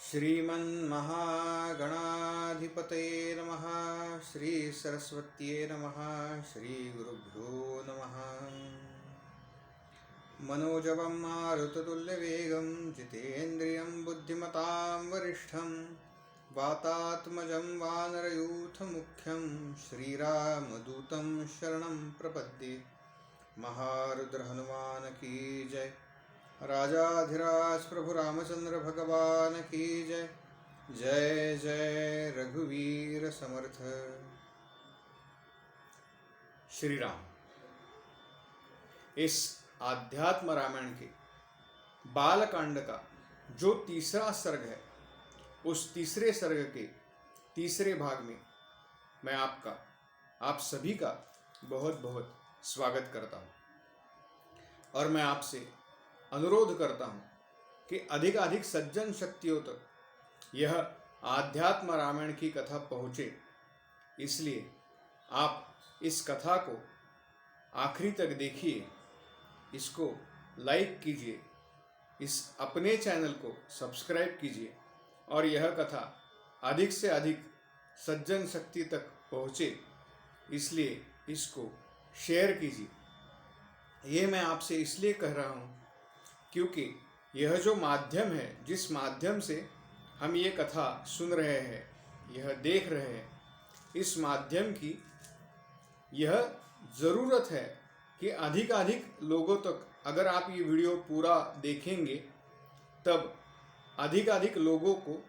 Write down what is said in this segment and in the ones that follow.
श्रीमन्महागणाधिपतये नमः। श्रीसरस्वत्यै नमः। श्रीगुरुभ्यो नमः। मनोजवं मारुततुल्यवेगं जितेन्द्रियं बुद्धिमतां वरिष्ठं वातात्मजं वानरयूथमुख्यं श्रीरामदूतं शरणं प्रपद्ये। महारुद्र हनुमान की जय। राजाधिराज प्रभु रामचंद्र भगवान की जय। जय जय रघुवीर समर्थ। श्री राम इस आध्यात्म रामायण के बालकांड का जो तीसरा सर्ग है, उस तीसरे सर्ग के तीसरे भाग में मैं आप सभी का बहुत बहुत स्वागत करता हूँ और मैं आपसे अनुरोध करता हूँ कि अधिक सज्जन शक्तियों तक यह आध्यात्म रामायण की कथा पहुँचे। इसलिए आप इस कथा को आखिरी तक देखिए, इसको लाइक कीजिए, इस अपने चैनल को सब्सक्राइब कीजिए और यह कथा अधिक से अधिक सज्जन शक्ति तक पहुँचे, इसलिए इसको शेयर कीजिए। ये मैं आपसे इसलिए कह रहा हूँ क्योंकि यह जो माध्यम है, जिस माध्यम से हम ये कथा सुन रहे हैं, यह देख रहे हैं, इस माध्यम की यह ज़रूरत है कि अधिक लोगों तक अगर आप ये वीडियो पूरा देखेंगे तब अधिक लोगों को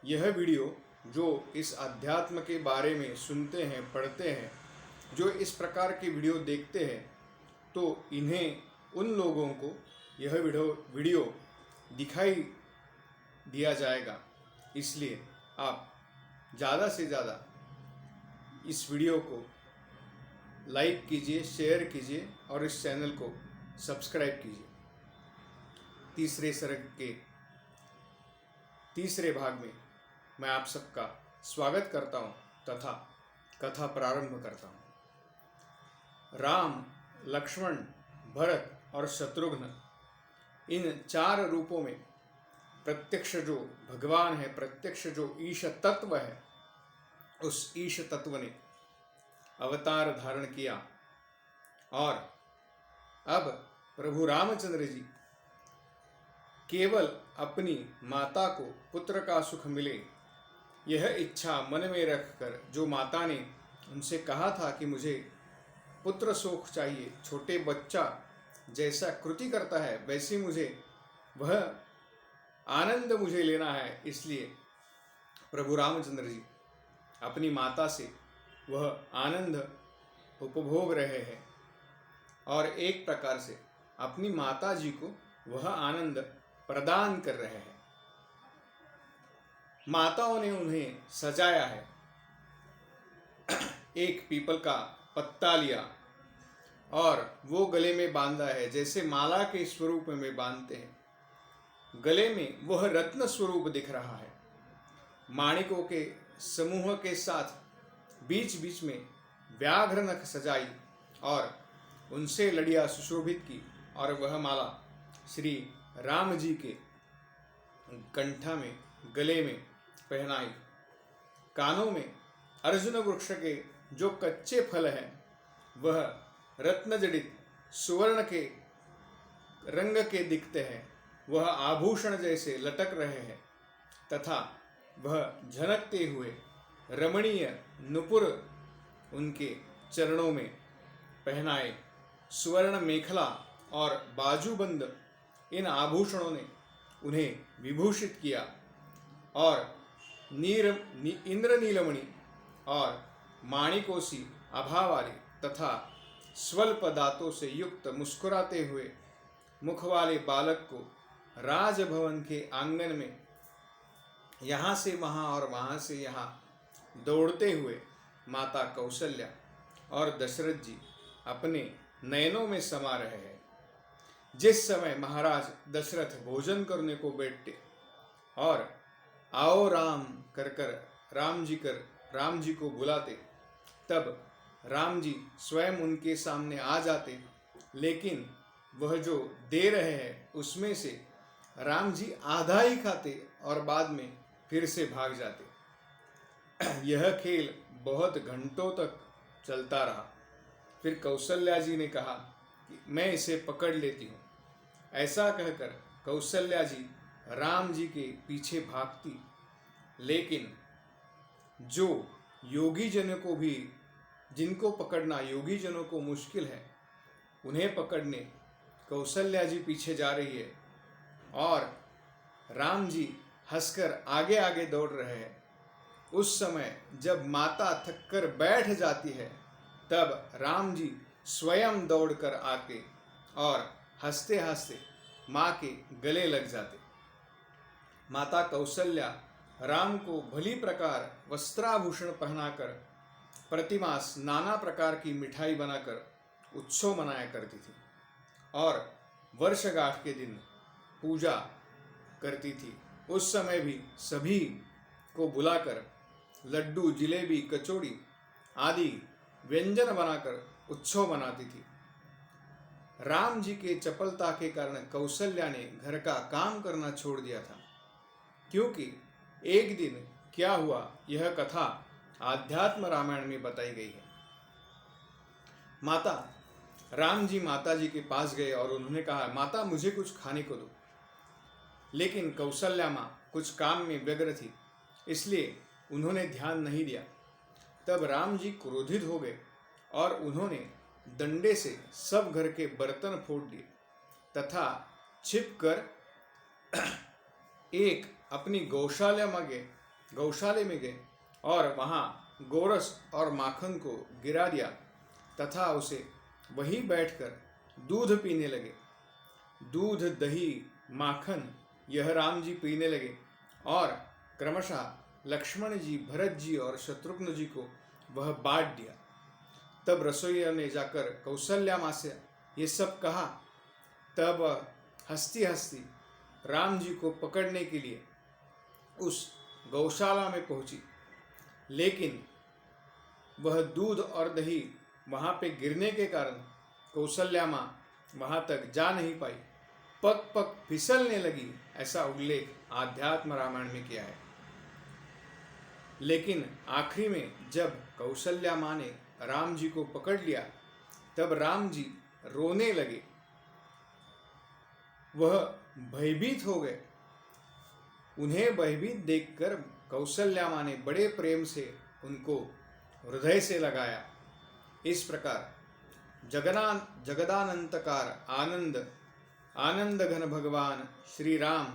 यह वीडियो, जो इस अध्यात्म के बारे में सुनते हैं, पढ़ते हैं, जो इस प्रकार की वीडियो देखते हैं, तो इन्हें उन लोगों को यह वीडियो दिखाई दिया जाएगा। इसलिए आप ज़्यादा से ज़्यादा इस वीडियो को लाइक कीजिए, शेयर कीजिए और इस चैनल को सब्सक्राइब कीजिए। तीसरे सर्ग के तीसरे भाग में मैं आप सबका स्वागत करता हूँ तथा कथा प्रारंभ करता हूँ। राम, लक्ष्मण, भरत और शत्रुघ्न, इन चार रूपों में प्रत्यक्ष जो भगवान है, प्रत्यक्ष जो ईश तत्व है, उस ईश तत्व ने अवतार धारण किया और अब प्रभु रामचंद्र जी केवल अपनी माता को पुत्र का सुख मिले, यह इच्छा मन में रखकर, जो माता ने उनसे कहा था कि मुझे पुत्र सुख चाहिए, छोटे बच्चा जैसा कृति करता है वैसे मुझे वह आनंद मुझे लेना है, इसलिए प्रभु रामचंद्र जी अपनी माता से वह आनंद उपभोग रहे हैं और एक प्रकार से अपनी माता जी को वह आनंद प्रदान कर रहे हैं। माताओं ने उन्हें सजाया है। एक पीपल का पत्ता लिया और वो गले में बांधा है, जैसे माला के स्वरूप में बांधते हैं। गले में वह रत्न स्वरूप दिख रहा है। माणिकों के समूह के साथ बीच बीच में व्याघ्र नख सजाई और उनसे लड़ियाँ सुशोभित की और वह माला श्री राम जी के कंठा में, गले में पहनाई। कानों में अर्जुन वृक्ष के जो कच्चे फल हैं वह रत्न जड़ित सुवर्ण के रंग के दिखते हैं, वह आभूषण जैसे लटक रहे हैं तथा वह झनकते हुए रमणीय नुपुर उनके चरणों में पहनाए। सुवर्ण मेखला और बाजूबंद इन आभूषणों ने उन्हें विभूषित किया और इंद्रनीलमणि और माणिकों सी आभा वाले तथा स्वल्प दांतों से युक्त मुस्कुराते हुए मुख वाले बालक को राजभवन के आंगन में यहाँ से वहाँ और वहाँ से यहाँ दौड़ते हुए माता कौशल्या और दशरथ जी अपने नयनों में समा रहे हैं। जिस समय महाराज दशरथ भोजन करने को बैठते और आओ राम कर राम जी को बुलाते, तब राम जी स्वयं उनके सामने आ जाते, लेकिन वह जो दे रहे हैं उसमें से राम जी आधा ही खाते और बाद में फिर से भाग जाते। यह खेल बहुत घंटों तक चलता रहा। फिर कौशल्या जी ने कहा कि मैं इसे पकड़ लेती हूँ। ऐसा कहकर कौशल्या जी राम जी के पीछे भागती, लेकिन जो योगी जनों को भी, जिनको पकड़ना योगी जनों को मुश्किल है, उन्हें पकड़ने कौशल्या जी पीछे जा रही है और राम जी हंसकर आगे आगे दौड़ रहे हैं। उस समय जब माता थककर बैठ जाती है, तब राम जी स्वयं दौड़कर आते और हंसते हंसते माँ के गले लग जाते। माता कौशल्या राम को भली प्रकार वस्त्राभूषण पहनाकर प्रतिमास नाना प्रकार की मिठाई बनाकर उत्सव मनाया करती थी और वर्षगांठ के दिन पूजा करती थी। उस समय भी सभी को बुलाकर लड्डू, जिलेबी, कचौड़ी आदि व्यंजन बनाकर उत्सव मनाती थी। राम जी के चपलता के कारण कौशल्या ने घर का काम करना छोड़ दिया था, क्योंकि एक दिन क्या हुआ यह कथा आध्यात्म रामायण में बताई गई है। राम जी माता जी के पास गए और उन्होंने कहा, माता मुझे कुछ खाने को दो। लेकिन कौशल्या माँ कुछ काम में व्यग्र थी, इसलिए उन्होंने ध्यान नहीं दिया। तब राम जी क्रोधित हो गए और उन्होंने डंडे से सब घर के बर्तन फोड़ दिए तथा छिपकर एक अपनी गौशाले में गए और वहाँ गोरस और माखन को गिरा दिया तथा उसे वहीं बैठकर दूध पीने लगे। दूध, दही, माखन यह राम जी पीने लगे और क्रमशः लक्ष्मण जी, भरत जी और शत्रुघ्न जी को वह बांट दिया। तब रसोइया ने जाकर कौशल्या माँ से ये सब कहा। तब हंसती हंसती राम जी को पकड़ने के लिए उस गौशाला में पहुंची, लेकिन वह दूध और दही वहाँ पे गिरने के कारण कौशल्या माँ वहाँ तक जा नहीं पाई, पग पग फिसलने लगी, ऐसा उल्लेख आध्यात्म रामायण में किया है। लेकिन आखिरी में जब कौशल्या माँ ने राम जी को पकड़ लिया, तब राम जी रोने लगे, वह भयभीत हो गए। उन्हें भयभीत देखकर कौशल्या माँ ने बड़े प्रेम से उनको हृदय से लगाया। इस प्रकार जगदानंतकार आनंद घन भगवान श्री राम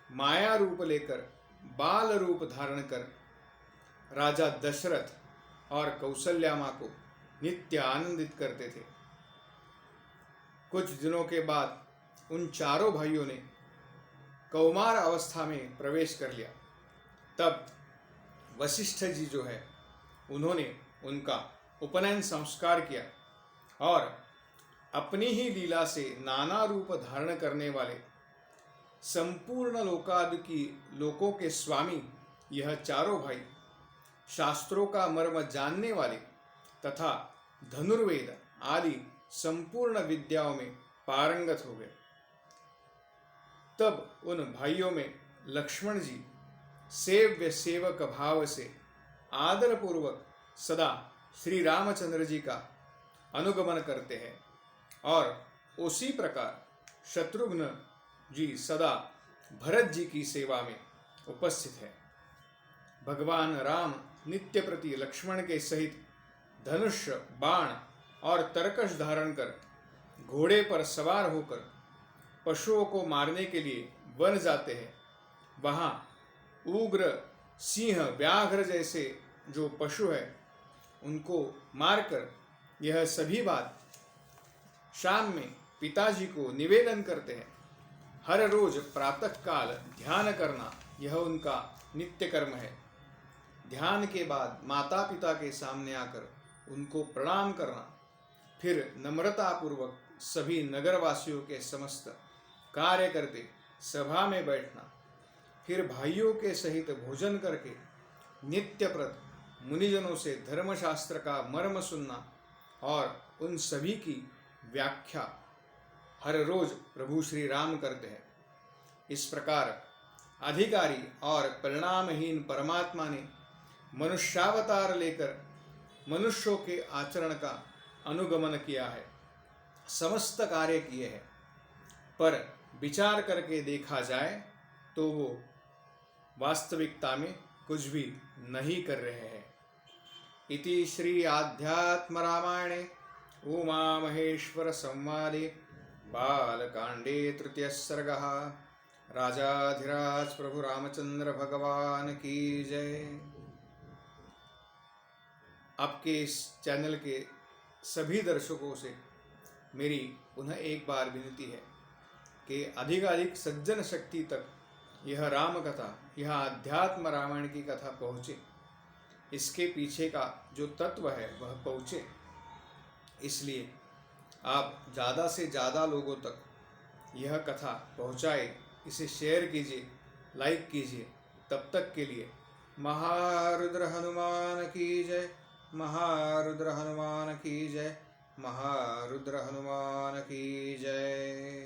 माया रूप लेकर बाल रूप धारण कर राजा दशरथ और कौशल्या माँ को नित्य आनंदित करते थे। कुछ दिनों के बाद उन चारों भाइयों ने कौमार अवस्था में प्रवेश कर लिया। तब वशिष्ठ जी जो है, उन्होंने उनका उपनयन संस्कार किया और अपनी ही लीला से नाना रूप धारण करने वाले संपूर्ण लोकों के स्वामी यह चारों भाई शास्त्रों का मर्म जानने वाले तथा धनुर्वेद आदि संपूर्ण विद्याओं में पारंगत हो गए। तब उन भाइयों में लक्ष्मण जी सेव्य सेवक भाव से आदर पूर्वक सदा श्री रामचंद्र जी का अनुगमन करते हैं और उसी प्रकार शत्रुघ्न जी सदा भरत जी की सेवा में उपस्थित है। भगवान राम नित्य प्रति लक्ष्मण के सहित धनुष, बाण और तरकश धारण कर घोड़े पर सवार होकर पशुओं को मारने के लिए वन जाते हैं। वहाँ उग्र सिंह, व्याघ्र जैसे जो पशु है उनको मारकर यह सभी बात शाम में पिताजी को निवेदन करते हैं। हर रोज प्रातः काल ध्यान करना यह उनका नित्य कर्म है। ध्यान के बाद माता पिता के सामने आकर उनको प्रणाम करना, फिर नम्रतापूर्वक सभी नगरवासियों के समस्त कार्य करते सभा में बैठना, फिर भाइयों के सहित भोजन करके नित्यप्रत मुनिजनों से धर्मशास्त्र का मर्म सुनना और उन सभी की व्याख्या हर रोज प्रभु श्री राम करते हैं। इस प्रकार अधिकारी और परिणामहीन परमात्मा ने मनुष्यावतार लेकर मनुष्यों के आचरण का अनुगमन किया है, समस्त कार्य किए हैं, पर विचार करके देखा जाए तो वो वास्तविकता में कुछ भी नहीं कर रहे हैं। इति श्री आध्यात्म रामायणे उमा महेश्वर संवादे बालकांडे तृतीय सर्गः। राजाधिराज प्रभु रामचंद्र भगवान की जय। आपके इस चैनल के सभी दर्शकों से मेरी पुनः एक बार विनती है कि अधिक सज्जन शक्ति तक यह राम कथा, यह अध्यात्म रामायण की कथा पहुँचे, इसके पीछे का जो तत्व है वह पहुँचे। इसलिए आप ज़्यादा से ज़्यादा लोगों तक यह कथा पहुँचाए, इसे शेयर कीजिए, लाइक कीजिए। तब तक के लिए महारुद्र हनुमान की जय, महारुद्र हनुमान की जय, महारुद्र हनुमान की जय।